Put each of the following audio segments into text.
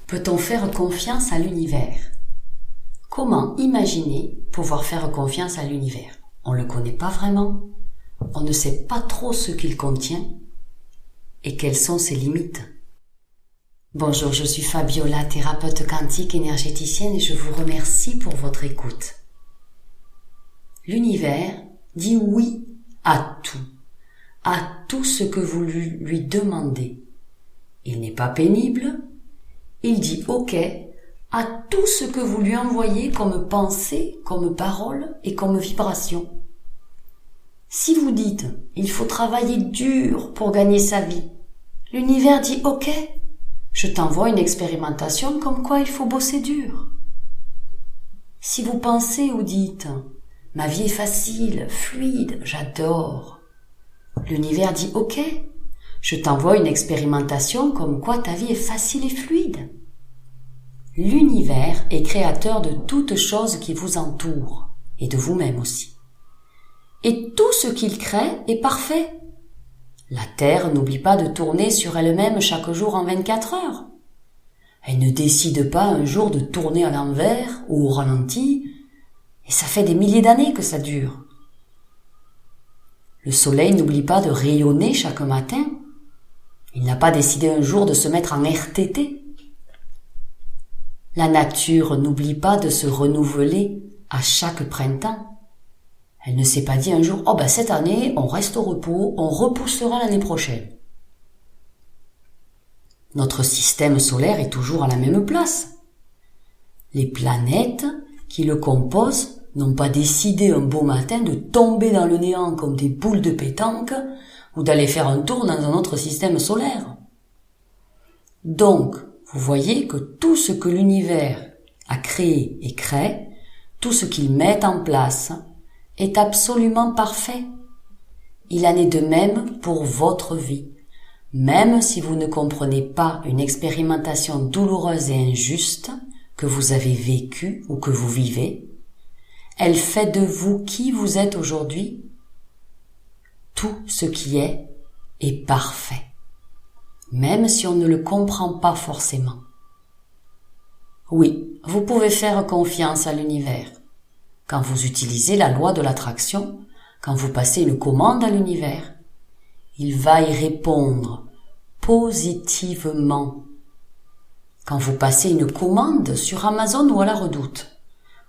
Peut-on faire confiance à l'univers? Comment imaginer pouvoir faire confiance à l'univers? On ne le connaît pas vraiment, on ne sait pas trop ce qu'il contient et quelles sont ses limites. Bonjour, je suis Fabiola, thérapeute quantique énergéticienne et je vous remercie pour votre écoute. L'univers dit oui à tout ce que vous lui demandez. Il n'est pas pénible, il dit OK à tout ce que vous lui envoyez comme pensée, comme parole et comme vibration. Si vous dites « il faut travailler dur pour gagner sa vie », l'univers dit « OK, je t'envoie une expérimentation comme quoi il faut bosser dur ». Si vous pensez ou dites « ma vie est facile, fluide, j'adore », l'univers dit « OK, je t'envoie une expérimentation comme quoi ta vie est facile et fluide ». L'univers est créateur de toutes choses qui vous entourent, et de vous-même aussi. Et tout ce qu'il crée est parfait. La Terre n'oublie pas de tourner sur elle-même chaque jour en 24 heures. Elle ne décide pas un jour de tourner à l'envers ou au ralenti, et ça fait des milliers d'années que ça dure. Le soleil n'oublie pas de rayonner chaque matin. Il n'a pas décidé un jour de se mettre en RTT. La nature n'oublie pas de se renouveler à chaque printemps. Elle ne s'est pas dit un jour « cette année, on reste au repos, on repoussera l'année prochaine ». Notre système solaire est toujours à la même place. Les planètes qui le composent n'ont pas décidé un beau matin de tomber dans le néant comme des boules de pétanque ou d'aller faire un tour dans un autre système solaire. Donc, vous voyez que tout ce que l'univers a créé et crée, tout ce qu'il met en place, est absolument parfait. Il en est de même pour votre vie. Même si vous ne comprenez pas une expérimentation douloureuse et injuste que vous avez vécue ou que vous vivez, elle fait de vous qui vous êtes aujourd'hui. Tout ce qui est parfait. Même si on ne le comprend pas forcément. Oui, vous pouvez faire confiance à l'univers. Quand vous utilisez la loi de l'attraction, quand vous passez une commande à l'univers, il va y répondre positivement. Quand vous passez une commande sur Amazon ou à la Redoute,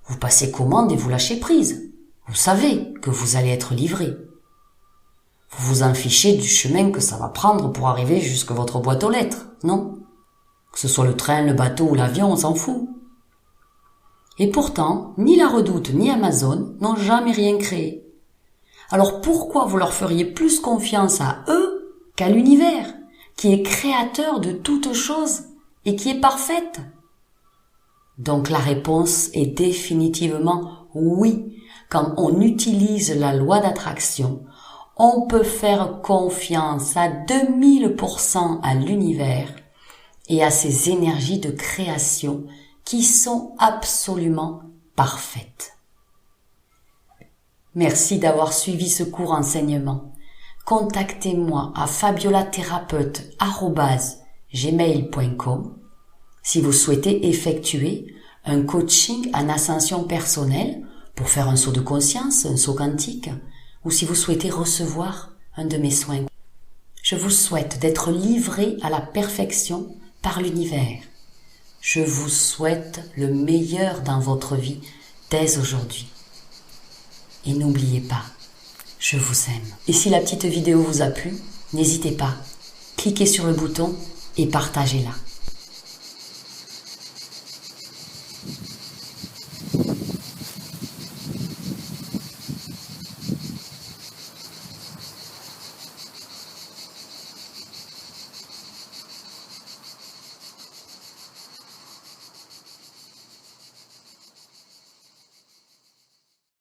vous passez commande et vous lâchez prise. Vous savez que vous allez être livré. Vous vous en fichez du chemin que ça va prendre pour arriver jusqu'à votre boîte aux lettres, non? Que ce soit le train, le bateau ou l'avion, on s'en fout. Et pourtant, ni la Redoute ni Amazon n'ont jamais rien créé. Alors pourquoi vous leur feriez plus confiance à eux qu'à l'univers, qui est créateur de toutes choses et qui est parfaite? Donc la réponse est définitivement oui. Quand on utilise la loi d'attraction, on peut faire confiance à 2000% à l'univers et à ses énergies de création qui sont absolument parfaites. Merci d'avoir suivi ce court enseignement. Contactez-moi à fabiolathérapeute@gmail.com si vous souhaitez effectuer un coaching en ascension personnelle pour faire un saut de conscience, un saut quantique, ou si vous souhaitez recevoir un de mes soins. Je vous souhaite d'être livré à la perfection par l'univers. Je vous souhaite le meilleur dans votre vie dès aujourd'hui. Et n'oubliez pas, je vous aime. Et si la petite vidéo vous a plu, n'hésitez pas, cliquez sur le bouton et partagez-la.